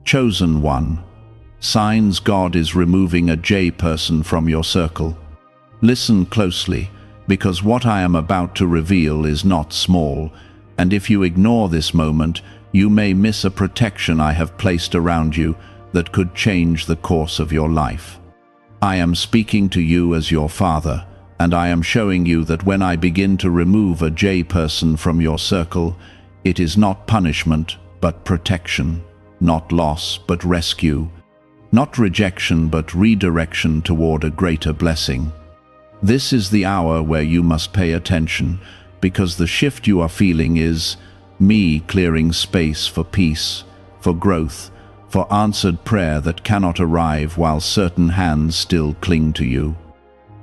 Chosen one. Signs God is removing a J person from your circle. Listen closely, because what I am about to reveal is not small, and if you ignore this moment, you may miss a protection I have placed around you that could change the course of your life. I am speaking to you as your father, and I am showing you that when I begin to remove a J person from your circle, it is not punishment, but protection, not loss, but rescue, not rejection, but redirection toward a greater blessing. This is the hour where you must pay attention, because the shift you are feeling is me clearing space for peace, for growth, for answered prayer that cannot arrive while certain hands still cling to you.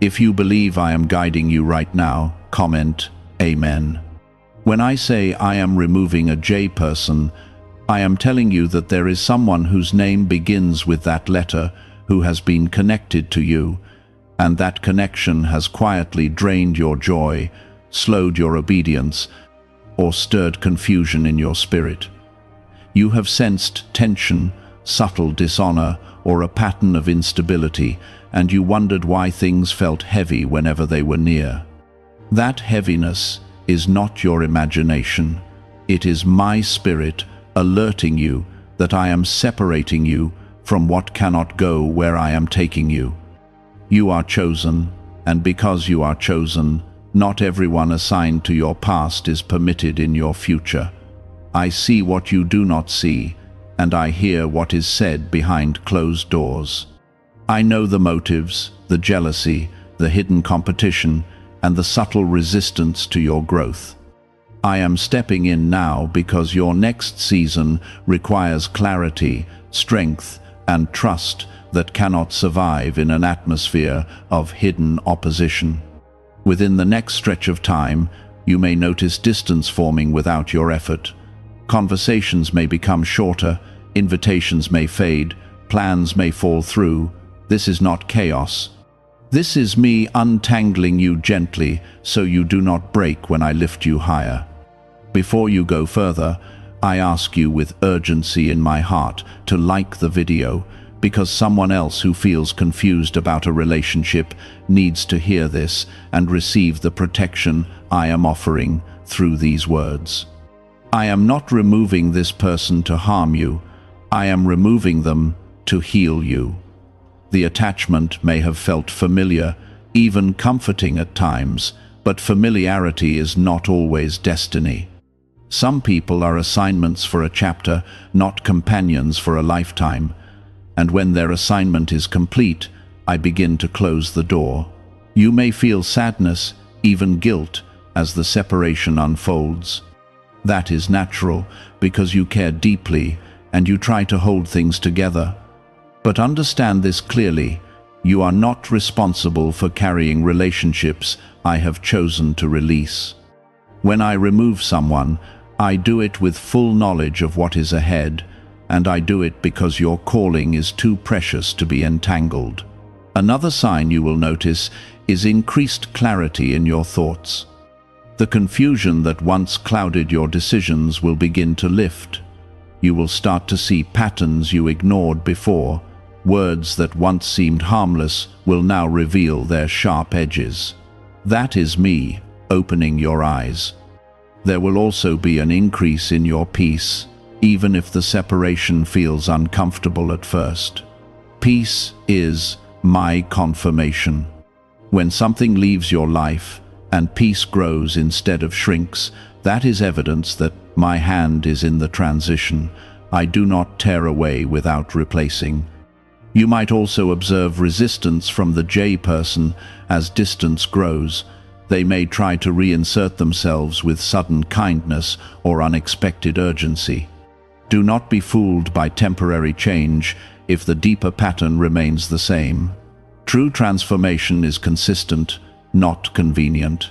If you believe I am guiding you right now, comment Amen. When I say I am removing a J person, I am telling you that there is someone whose name begins with that letter who has been connected to you, and that connection has quietly drained your joy, slowed your obedience, or stirred confusion in your spirit. You have sensed tension, subtle dishonor, or a pattern of instability, and you wondered why things felt heavy whenever they were near. That heaviness is not your imagination. It is my spirit alerting you that I am separating you from what cannot go where I am taking you. You are chosen, and because you are chosen, not everyone assigned to your past is permitted in your future. I see what you do not see, and I hear what is said behind closed doors. I know the motives, the jealousy, the hidden competition, and the subtle resistance to your growth. I am stepping in now because your next season requires clarity, strength, and trust that cannot survive in an atmosphere of hidden opposition. Within the next stretch of time, you may notice distance forming without your effort. Conversations may become shorter, invitations may fade, plans may fall through. This is not chaos. This is me untangling you gently so you do not break when I lift you higher. Before you go further, I ask you with urgency in my heart to like the video, because someone else who feels confused about a relationship needs to hear this and receive the protection I am offering through these words. I am not removing this person to harm you. I am removing them to heal you. The attachment may have felt familiar, even comforting at times, but familiarity is not always destiny. Some people are assignments for a chapter, not companions for a lifetime. And when their assignment is complete, I begin to close the door. You may feel sadness, even guilt, as the separation unfolds. That is natural, because you care deeply and you try to hold things together. But understand this clearly: you are not responsible for carrying relationships I have chosen to release. When I remove someone, I do it with full knowledge of what is ahead, and I do it because your calling is too precious to be entangled. Another sign you will notice is increased clarity in your thoughts. The confusion that once clouded your decisions will begin to lift. You will start to see patterns you ignored before. Words that once seemed harmless will now reveal their sharp edges. That is me opening your eyes. There will also be an increase in your peace, even if the separation feels uncomfortable at first. Peace is my confirmation. When something leaves your life and peace grows instead of shrinks, that is evidence that my hand is in the transition. I do not tear away without replacing. You might also observe resistance from the J person as distance grows. They may try to reinsert themselves with sudden kindness or unexpected urgency. Do not be fooled by temporary change if the deeper pattern remains the same. True transformation is consistent, not convenient.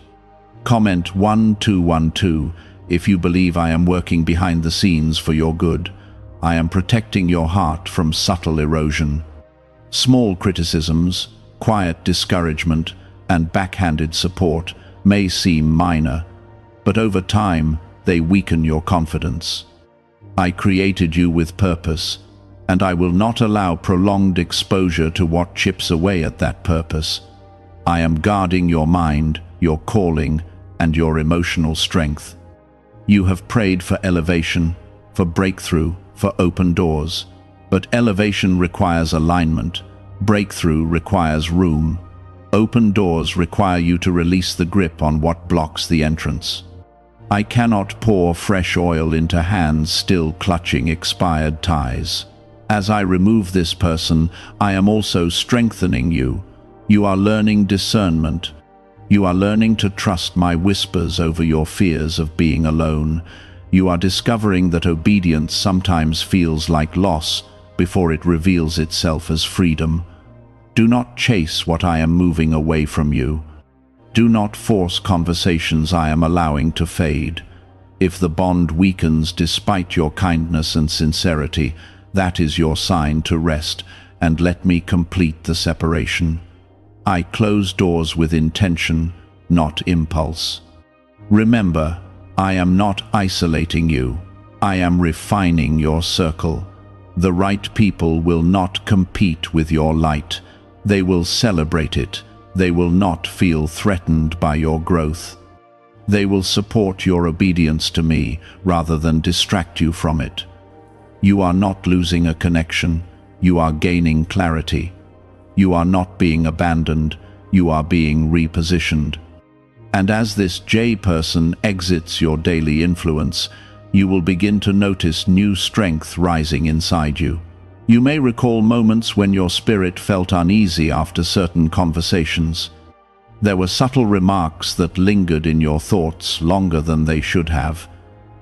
Comment 1212 if you believe I am working behind the scenes for your good. I am protecting your heart from subtle erosion. Small criticisms, quiet discouragement, and backhanded support may seem minor, but over time they weaken your confidence. I created you with purpose. and I will not allow prolonged exposure to what chips away at that purpose. I am guarding your mind, your calling, and your emotional strength. You have prayed for elevation, for breakthrough, for open doors. But elevation requires alignment. Breakthrough requires room. Open doors require you to release the grip on what blocks the entrance. I cannot pour fresh oil into hands still clutching expired ties. As I remove this person, I am also strengthening you. You are learning discernment. You are learning to trust my whispers over your fears of being alone. You are discovering that obedience sometimes feels like loss before it reveals itself as freedom. Do not chase what I am moving away from you. Do not force conversations I am allowing to fade. If the bond weakens despite your kindness and sincerity, that is your sign to rest and let me complete the separation. I close doors with intention, not impulse. Remember, I am not isolating you. I am refining your circle. The right people will not compete with your light. They will celebrate it. They will not feel threatened by your growth. They will support your obedience to me rather than distract you from it. You are not losing a connection. You are gaining clarity. You are not being abandoned. You are being repositioned. And as this J person exits your daily influence, you will begin to notice new strength rising inside you. You may recall moments when your spirit felt uneasy after certain conversations. There were subtle remarks that lingered in your thoughts longer than they should have.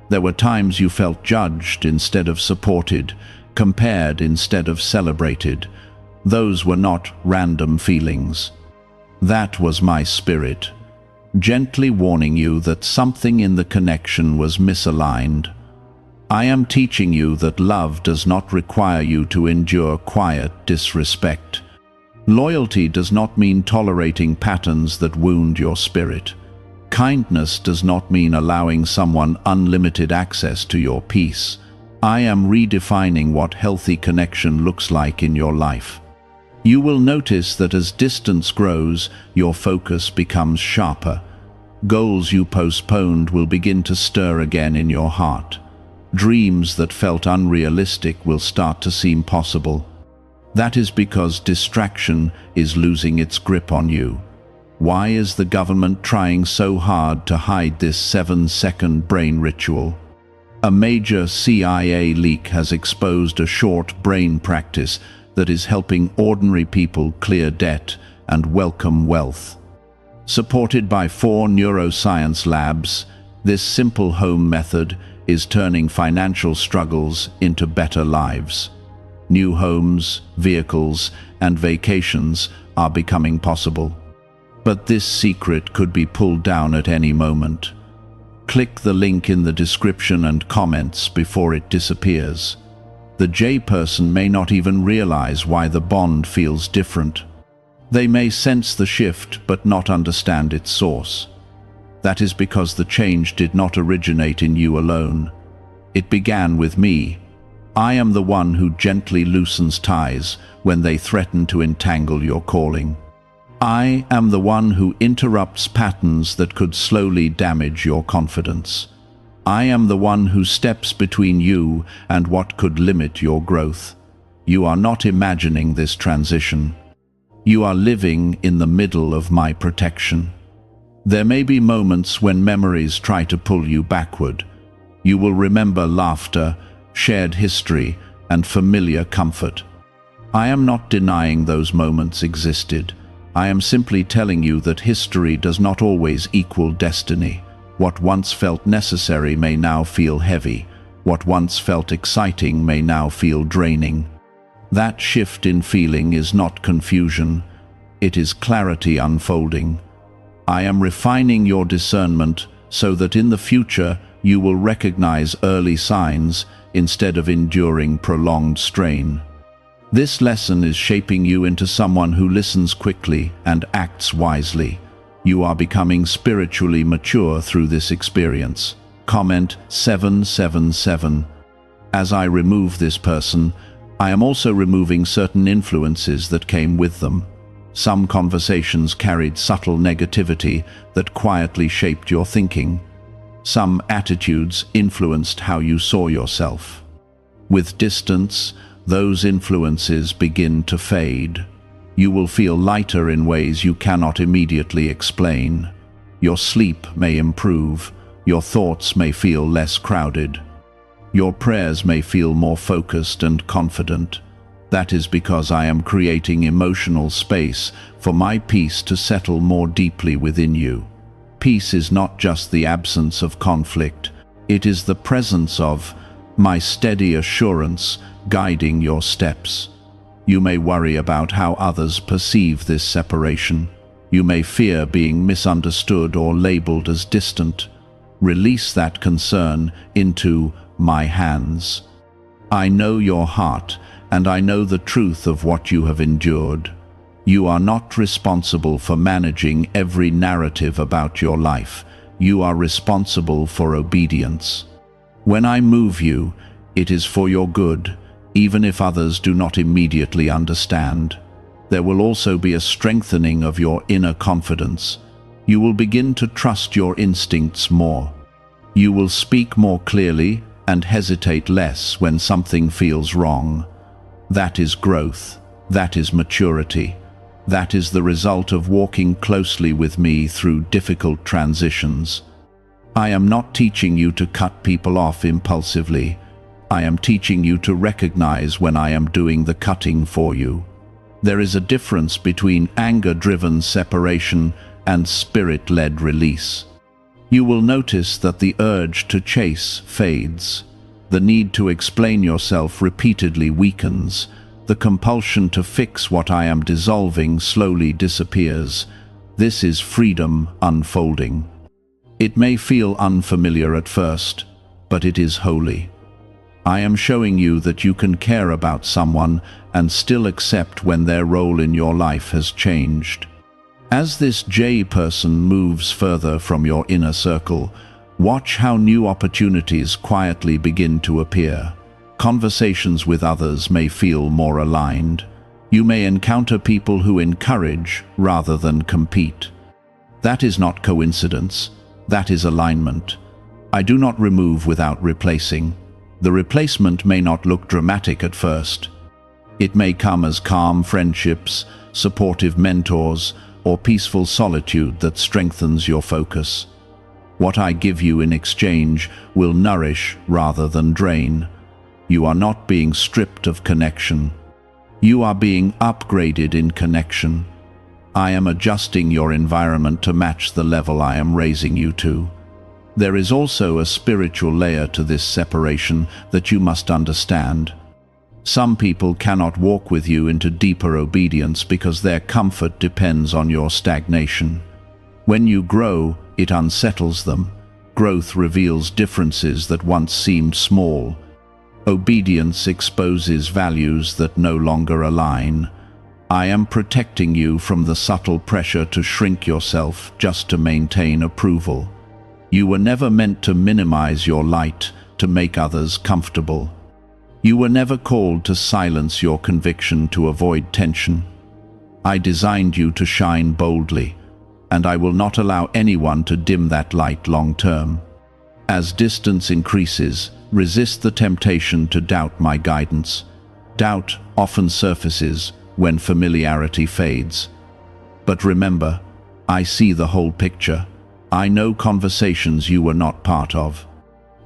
There were times you felt judged instead of supported, compared instead of celebrated. Those were not random feelings. That was my spirit, gently warning you that something in the connection was misaligned. I am teaching you that love does not require you to endure quiet disrespect. Loyalty does not mean tolerating patterns that wound your spirit. Kindness does not mean allowing someone unlimited access to your peace. I am redefining what healthy connection looks like in your life. You will notice that as distance grows, your focus becomes sharper. Goals you postponed will begin to stir again in your heart. Dreams that felt unrealistic will start to seem possible. That is because distraction is losing its grip on you. Why is the government trying so hard to hide this 7-second brain ritual? A major CIA leak has exposed a short brain practice that is helping ordinary people clear debt and welcome wealth. Supported by 4 neuroscience labs, this simple home method is turning financial struggles into better lives. New homes, vehicles, and vacations are becoming possible. But this secret could be pulled down at any moment. Click the link in the description and comments before it disappears. The J person may not even realize why the bond feels different. They may sense the shift but not understand its source. That is because the change did not originate in you alone. It began with me. I am the one who gently loosens ties when they threaten to entangle your calling. I am the one who interrupts patterns that could slowly damage your confidence. I am the one who steps between you and what could limit your growth. You are not imagining this transition. You are living in the middle of my protection. There may be moments when memories try to pull you backward. You will remember laughter, shared history, and familiar comfort. I am not denying those moments existed. I am simply telling you that history does not always equal destiny. What once felt necessary may now feel heavy. What once felt exciting may now feel draining. That shift in feeling is not confusion. It is clarity unfolding. I am refining your discernment so that in the future you will recognize early signs instead of enduring prolonged strain. This lesson is shaping you into someone who listens quickly and acts wisely. You are becoming spiritually mature through this experience. Comment 777. As I remove this person, I am also removing certain influences that came with them. Some conversations carried subtle negativity that quietly shaped your thinking. Some attitudes influenced how you saw yourself. With distance, those influences begin to fade. You will feel lighter in ways you cannot immediately explain. Your sleep may improve. Your thoughts may feel less crowded. Your prayers may feel more focused and confident. That is because I am creating emotional space for my peace to settle more deeply within you. Peace is not just the absence of conflict. It is the presence of my steady assurance guiding your steps. You may worry about how others perceive this separation. You may fear being misunderstood or labeled as distant. Release that concern into my hands. I know your heart, and I know the truth of what you have endured. You are not responsible for managing every narrative about your life. You are responsible for obedience. When I move you, it is for your good, even if others do not immediately understand. There will also be a strengthening of your inner confidence. You will begin to trust your instincts more. You will speak more clearly and hesitate less when something feels wrong. That is growth. That is maturity. That is the result of walking closely with me through difficult transitions. I am not teaching you to cut people off impulsively. I am teaching you to recognize when I am doing the cutting for you. There is a difference between anger-driven separation and spirit-led release. You will notice that the urge to chase fades. The need to explain yourself repeatedly weakens. The compulsion to fix what I am dissolving slowly disappears. This is freedom unfolding. It may feel unfamiliar at first, but it is holy. I am showing you that you can care about someone and still accept when their role in your life has changed. As this J person moves further from your inner circle, watch how new opportunities quietly begin to appear. Conversations with others may feel more aligned. You may encounter people who encourage rather than compete. That is not coincidence. That is alignment. I do not remove without replacing. The replacement may not look dramatic at first. It may come as calm friendships, supportive mentors, or peaceful solitude that strengthens your focus. What I give you in exchange will nourish rather than drain. You are not being stripped of connection. You are being upgraded in connection. I am adjusting your environment to match the level I am raising you to. There is also a spiritual layer to this separation that you must understand. Some people cannot walk with you into deeper obedience because their comfort depends on your stagnation. When you grow, it unsettles them. Growth reveals differences that once seemed small. Obedience exposes values that no longer align. I am protecting you from the subtle pressure to shrink yourself just to maintain approval. You were never meant to minimize your light to make others comfortable. You were never called to silence your conviction to avoid tension. I designed you to shine boldly, and I will not allow anyone to dim that light long term. As distance increases, resist the temptation to doubt my guidance. Doubt often surfaces when familiarity fades. But remember, I see the whole picture. I know conversations you were not part of.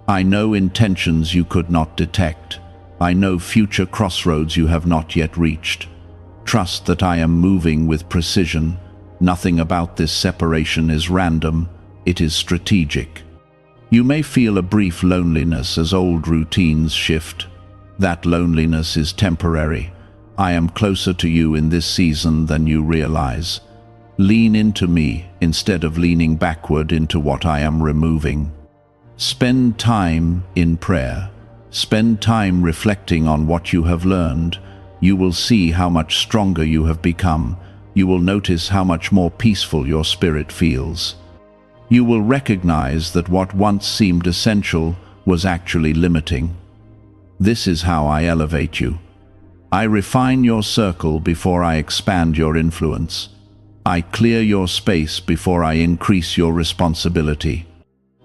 I know intentions you could not detect. I know future crossroads you have not yet reached. Trust that I am moving with precision. Nothing about this separation is random. It is strategic. You may feel a brief loneliness as old routines shift. That loneliness is temporary. I am closer to you in this season than you realize. Lean into me instead of leaning backward into what I am removing. Spend time in prayer. Spend time reflecting on what you have learned. You will see how much stronger you have become. You will notice how much more peaceful your spirit feels. You will recognize that what once seemed essential was actually limiting. This is how I elevate you. I refine your circle before I expand your influence. I clear your space before I increase your responsibility.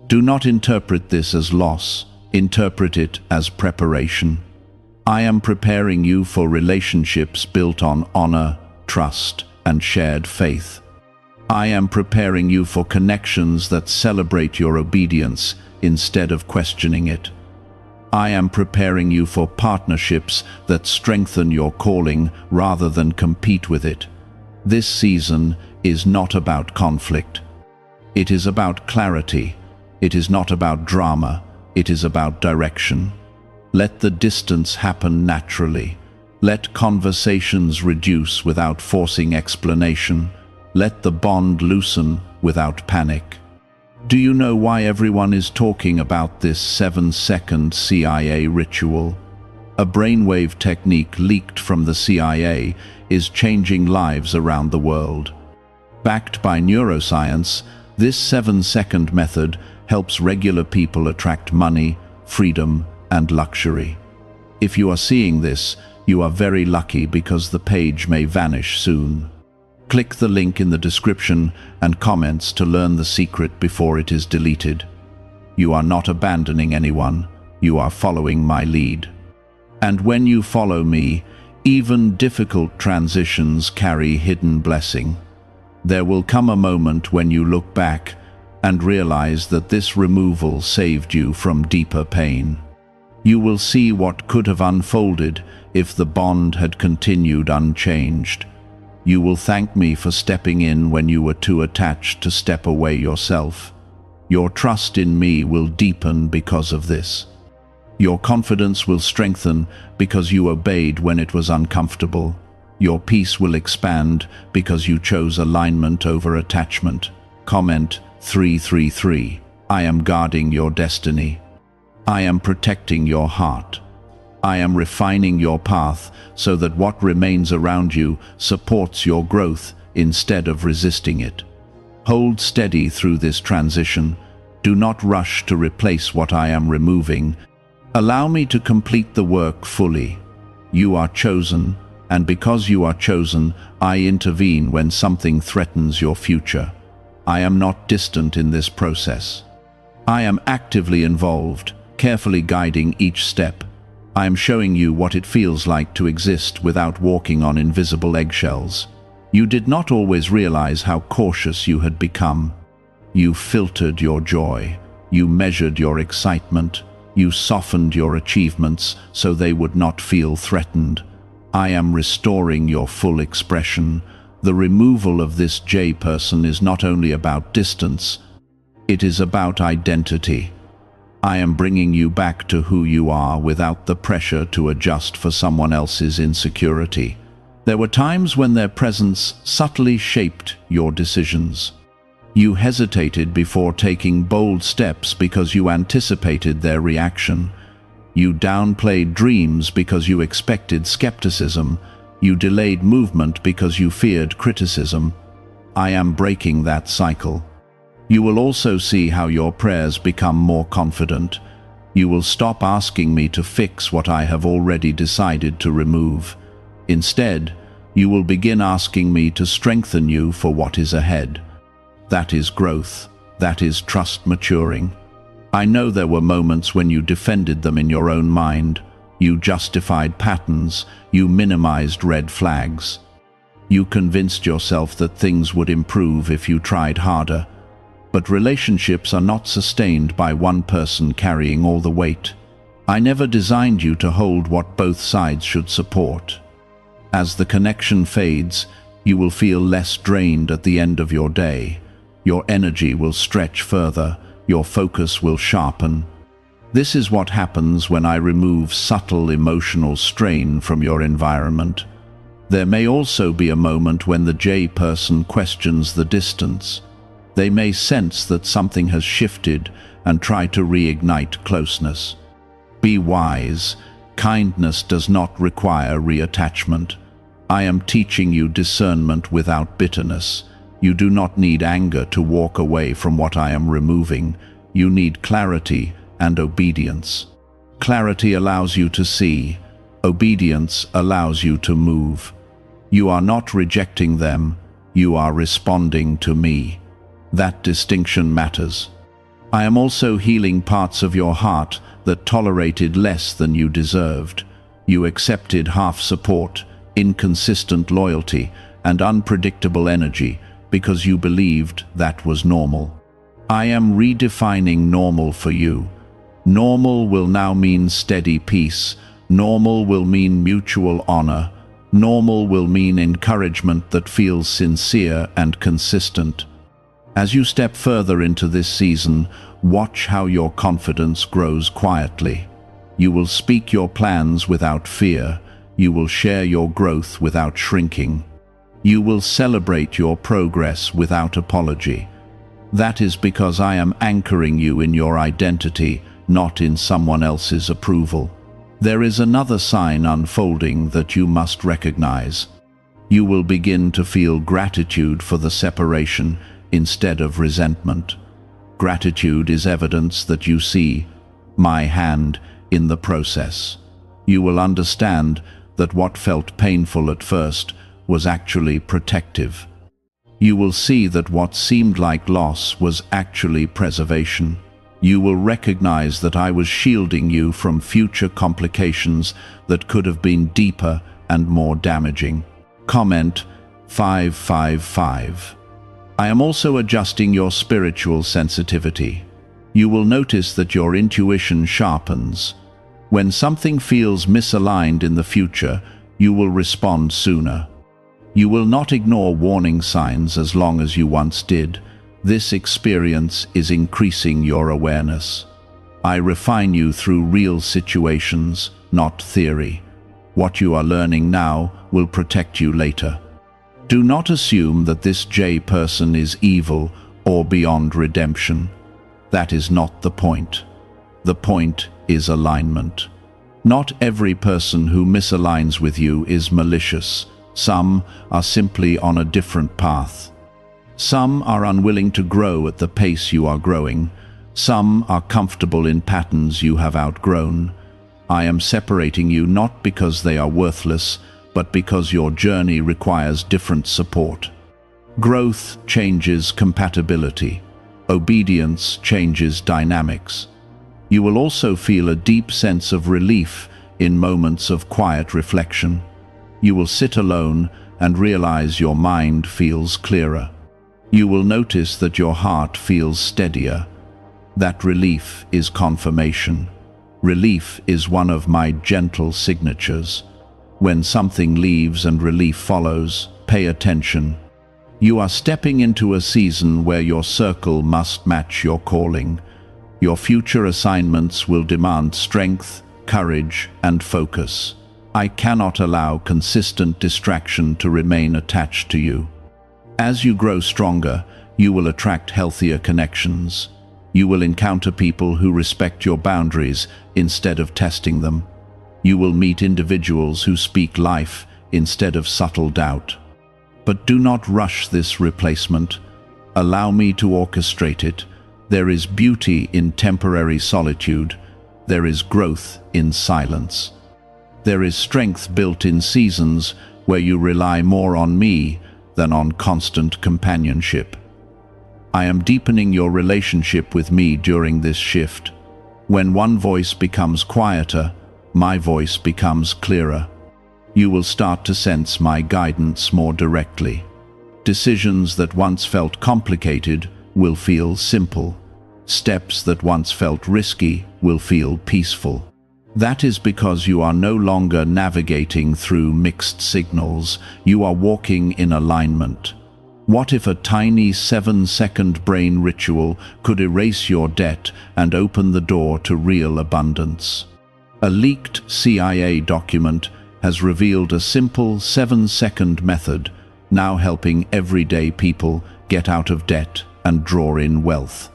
Do not interpret this as loss, interpret it as preparation. I am preparing you for relationships built on honor, trust, and shared faith. I am preparing you for connections that celebrate your obedience instead of questioning it. I am preparing you for partnerships that strengthen your calling rather than compete with it. This season is not about conflict. It is about clarity. It is not about drama. It is about direction. Let the distance happen naturally. Let conversations reduce without forcing explanation. Let the bond loosen without panic. Do you know why everyone is talking about this 7-second CIA ritual? A brainwave technique leaked from the CIA is changing lives around the world. Backed by neuroscience, this 7-second method helps regular people attract money, freedom, and luxury. If you are seeing this, you are very lucky because the page may vanish soon. Click the link in the description and comments to learn the secret before it is deleted. You are not abandoning anyone, you are following my lead. And when you follow me, even difficult transitions carry hidden blessing. There will come a moment when you look back and realize that this removal saved you from deeper pain. You will see what could have unfolded if the bond had continued unchanged. You will thank me for stepping in when you were too attached to step away yourself. Your trust in me will deepen because of this. Your confidence will strengthen because you obeyed when it was uncomfortable. Your peace will expand because you chose alignment over attachment. Comment 333. I am guarding your destiny. I am protecting your heart. I am refining your path so that what remains around you supports your growth instead of resisting it. Hold steady through this transition. Do not rush to replace what I am removing. Allow me to complete the work fully. You are chosen, and because you are chosen, I intervene when something threatens your future. I am not distant in this process. I am actively involved, carefully guiding each step. I am showing you what it feels like to exist without walking on invisible eggshells. You did not always realize how cautious you had become. You filtered your joy. You measured your excitement. You softened your achievements so they would not feel threatened. I am restoring your full expression. The removal of this J person is not only about distance, it is about identity. I am bringing you back to who you are without the pressure to adjust for someone else's insecurity. There were times when their presence subtly shaped your decisions. You hesitated before taking bold steps because you anticipated their reaction. You downplayed dreams because you expected skepticism. You delayed movement because you feared criticism. I am breaking that cycle. You will also see how your prayers become more confident. You will stop asking me to fix what I have already decided to remove. Instead, you will begin asking me to strengthen you for what is ahead. That is growth. That is trust maturing. I know there were moments when you defended them in your own mind. You justified patterns. You minimized red flags. You convinced yourself that things would improve if you tried harder. But relationships are not sustained by one person carrying all the weight. I never designed you to hold what both sides should support. As the connection fades, you will feel less drained at the end of your day. Your energy will stretch further. Your focus will sharpen. This is what happens when I remove subtle emotional strain from your environment. There may also be a moment when the J person questions the distance. They may sense that something has shifted and try to reignite closeness. Be wise. Kindness does not require reattachment. I am teaching you discernment without bitterness. You do not need anger to walk away from what I am removing. You need clarity and obedience. Clarity allows you to see. Obedience allows you to move. You are not rejecting them, you are responding to me. That distinction matters. I am also healing parts of your heart that tolerated less than you deserved. You accepted half support, inconsistent loyalty, and unpredictable energy because you believed that was normal. I am redefining normal for you. Normal will now mean steady peace. Normal will mean mutual honor. Normal will mean encouragement that feels sincere and consistent. As you step further into this season, watch how your confidence grows quietly. You will speak your plans without fear. You will share your growth without shrinking. You will celebrate your progress without apology. That is because I am anchoring you in your identity, not in someone else's approval. There is another sign unfolding that you must recognize. You will begin to feel gratitude for the separation instead of resentment. Gratitude is evidence that you see my hand in the process. You will understand that what felt painful at first was actually protective. You will see that what seemed like loss was actually preservation. You will recognize that I was shielding you from future complications that could have been deeper and more damaging. Comment 555. I am also adjusting your spiritual sensitivity. You will notice that your intuition sharpens. When something feels misaligned in the future, you will respond sooner. You will not ignore warning signs as long as you once did. This experience is increasing your awareness. I refine you through real situations, not theory. What you are learning now will protect you later. Do not assume that this J person is evil or beyond redemption. That is not the point. The point is alignment. Not every person who misaligns with you is malicious. Some are simply on a different path. Some are unwilling to grow at the pace you are growing. Some are comfortable in patterns you have outgrown. I am separating you not because they are worthless, but because your journey requires different support. Growth changes compatibility. Obedience changes dynamics. You will also feel a deep sense of relief in moments of quiet reflection. You will sit alone and realize your mind feels clearer. You will notice that your heart feels steadier. That relief is confirmation. Relief is one of my gentle signatures. When something leaves and relief follows, pay attention. You are stepping into a season where your circle must match your calling. Your future assignments will demand strength, courage, and focus. I cannot allow consistent distraction to remain attached to you. As you grow stronger, you will attract healthier connections. You will encounter people who respect your boundaries instead of testing them. You will meet individuals who speak life instead of subtle doubt. But do not rush this replacement. Allow me to orchestrate it. There is beauty in temporary solitude. There is growth in silence. There is strength built in seasons where you rely more on me than on constant companionship. I am deepening your relationship with me during this shift. When one voice becomes quieter, my voice becomes clearer. You will start to sense my guidance more directly. Decisions that once felt complicated will feel simple. Steps that once felt risky will feel peaceful. That is because you are no longer navigating through mixed signals. You are walking in alignment. What if a tiny 7-second brain ritual could erase your debt and open the door to real abundance? A leaked CIA document has revealed a simple 7-second method, now helping everyday people get out of debt and draw in wealth.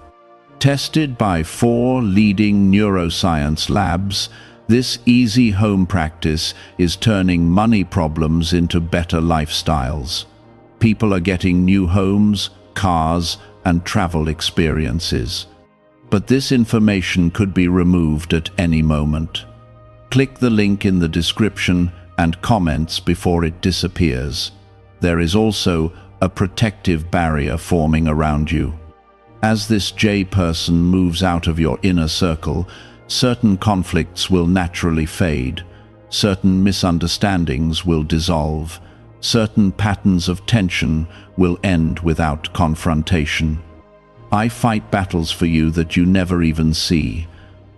Tested by 4 leading neuroscience labs, this easy home practice is turning money problems into better lifestyles. People are getting new homes, cars, and travel experiences. But this information could be removed at any moment. Click the link in the description and comments before it disappears. There is also a protective barrier forming around you. As this J person moves out of your inner circle, certain conflicts will naturally fade, certain misunderstandings will dissolve, certain patterns of tension will end without confrontation. I fight battles for you that you never even see.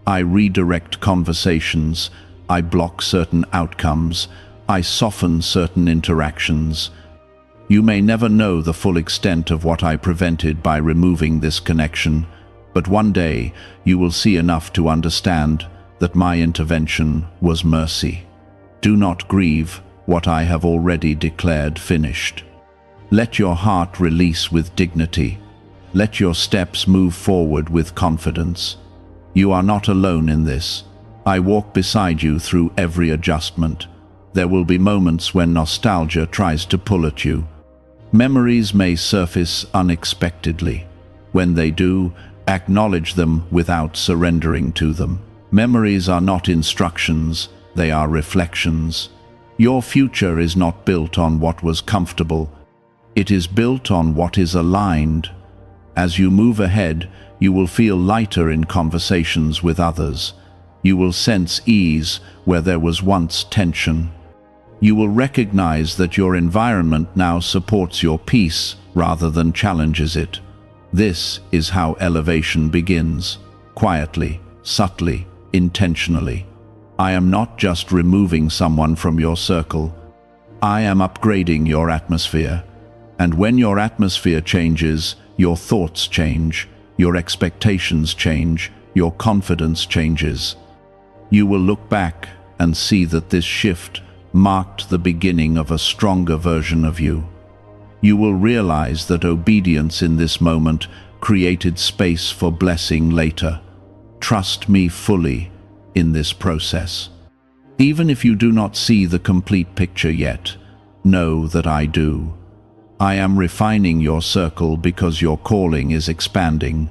I redirect conversations, I block certain outcomes, I soften certain interactions. You may never know the full extent of what I prevented by removing this connection, but one day you will see enough to understand that my intervention was mercy. Do not grieve what I have already declared finished. Let your heart release with dignity. Let your steps move forward with confidence. You are not alone in this. I walk beside you through every adjustment. There will be moments when nostalgia tries to pull at you. Memories may surface unexpectedly. When they do, acknowledge them without surrendering to them. Memories are not instructions, they are reflections. Your future is not built on what was comfortable. It is built on what is aligned. As you move ahead, you will feel lighter in conversations with others. You will sense ease where there was once tension. You will recognize that your environment now supports your peace rather than challenges it. This is how elevation begins, quietly, subtly, intentionally. I am not just removing someone from your circle. I am upgrading your atmosphere. And when your atmosphere changes, your thoughts change, your expectations change, your confidence changes. You will look back and see that this shift marked the beginning of a stronger version of you. You will realize that obedience in this moment created space for blessing later. Trust me fully in this process. Even if you do not see the complete picture yet, know that I do. I am refining your circle because your calling is expanding.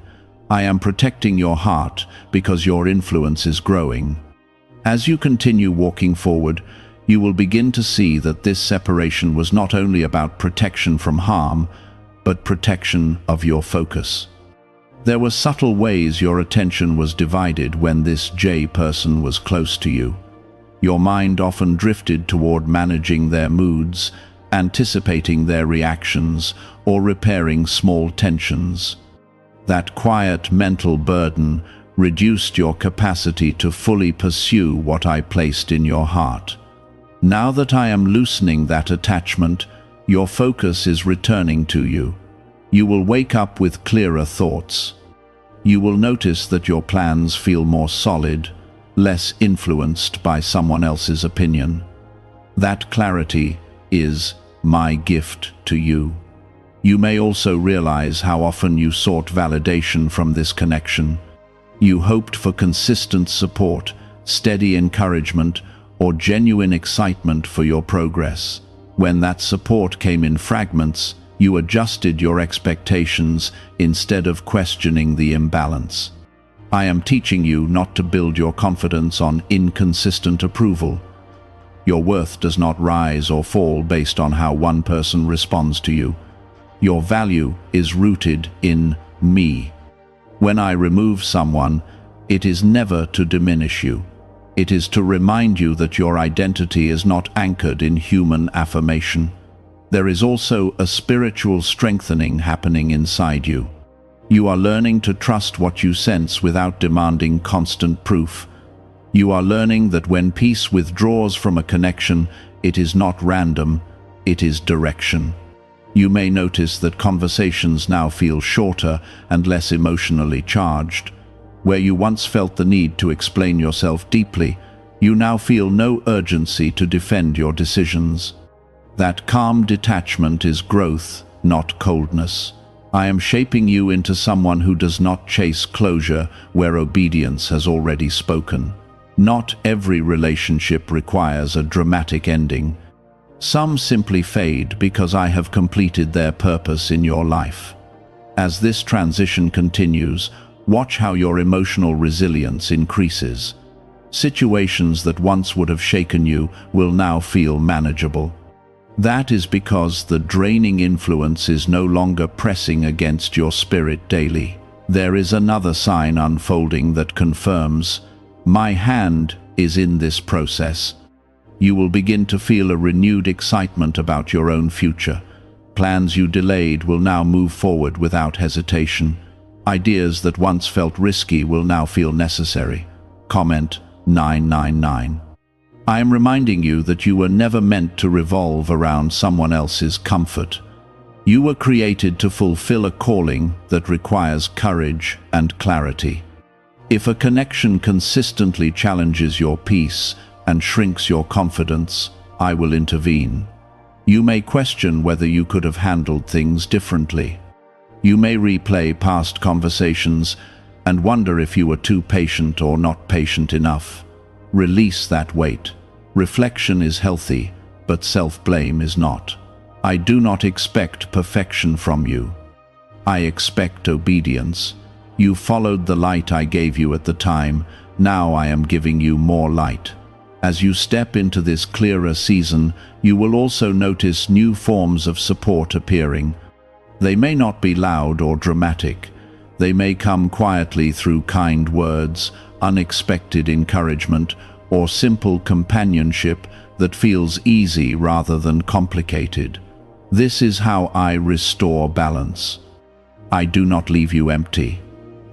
I am protecting your heart because your influence is growing. As you continue walking forward, you will begin to see that this separation was not only about protection from harm, but protection of your focus. There were subtle ways your attention was divided when this J person was close to you. Your mind often drifted toward managing their moods, anticipating their reactions, or repairing small tensions. That quiet mental burden reduced your capacity to fully pursue what I placed in your heart. Now that I am loosening that attachment, your focus is returning to you. You will wake up with clearer thoughts. You will notice that your plans feel more solid, less influenced by someone else's opinion. That clarity is my gift to you. You may also realize how often you sought validation from this connection. You hoped for consistent support, steady encouragement, or genuine excitement for your progress. When that support came in fragments, you adjusted your expectations instead of questioning the imbalance. I am teaching you not to build your confidence on inconsistent approval. Your worth does not rise or fall based on how one person responds to you. Your value is rooted in me. When I remove someone, it is never to diminish you. It is to remind you that your identity is not anchored in human affirmation. There is also a spiritual strengthening happening inside you. You are learning to trust what you sense without demanding constant proof. You are learning that when peace withdraws from a connection, it is not random, it is direction. You may notice that conversations now feel shorter and less emotionally charged. Where you once felt the need to explain yourself deeply, you now feel no urgency to defend your decisions. That calm detachment is growth, not coldness. I am shaping you into someone who does not chase closure where obedience has already spoken. Not every relationship requires a dramatic ending. Some simply fade because I have completed their purpose in your life. As this transition continues, watch how your emotional resilience increases. Situations that once would have shaken you will now feel manageable. That is because the draining influence is no longer pressing against your spirit daily. There is another sign unfolding that confirms, my hand is in this process. You will begin to feel a renewed excitement about your own future. Plans you delayed will now move forward without hesitation. Ideas that once felt risky will now feel necessary. Comment 999. I am reminding you that you were never meant to revolve around someone else's comfort. You were created to fulfill a calling that requires courage and clarity. If a connection consistently challenges your peace and shrinks your confidence, I will intervene. You may question whether you could have handled things differently. You may replay past conversations and wonder if you were too patient or not patient enough. Release that weight. Reflection is healthy, but self-blame is not. I do not expect perfection from you. I expect obedience. You followed the light I gave you at the time. Now I am giving you more light. As you step into this clearer season, you will also notice new forms of support appearing. They may not be loud or dramatic. They may come quietly through kind words, unexpected encouragement, or simple companionship that feels easy rather than complicated. This is how I restore balance. I do not leave you empty.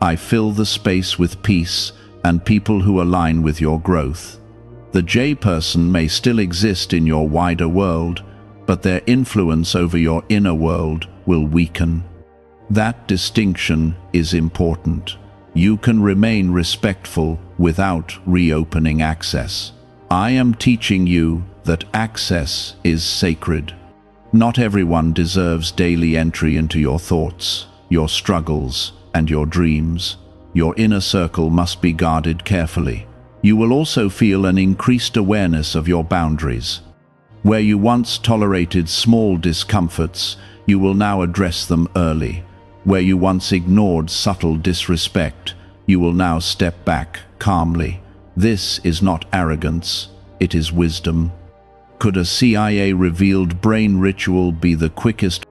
I fill the space with peace and people who align with your growth. The J person may still exist in your wider world, but their influence over your inner world will weaken. That distinction is important. You can remain respectful without reopening access. I am teaching you that access is sacred. Not everyone deserves daily entry into your thoughts, your struggles, and your dreams. Your inner circle must be guarded carefully. You will also feel an increased awareness of your boundaries. Where you once tolerated small discomforts, you will now address them early. Where you once ignored subtle disrespect, you will now step back calmly. This is not arrogance, it is wisdom. Could a CIA-revealed brain ritual be the quickest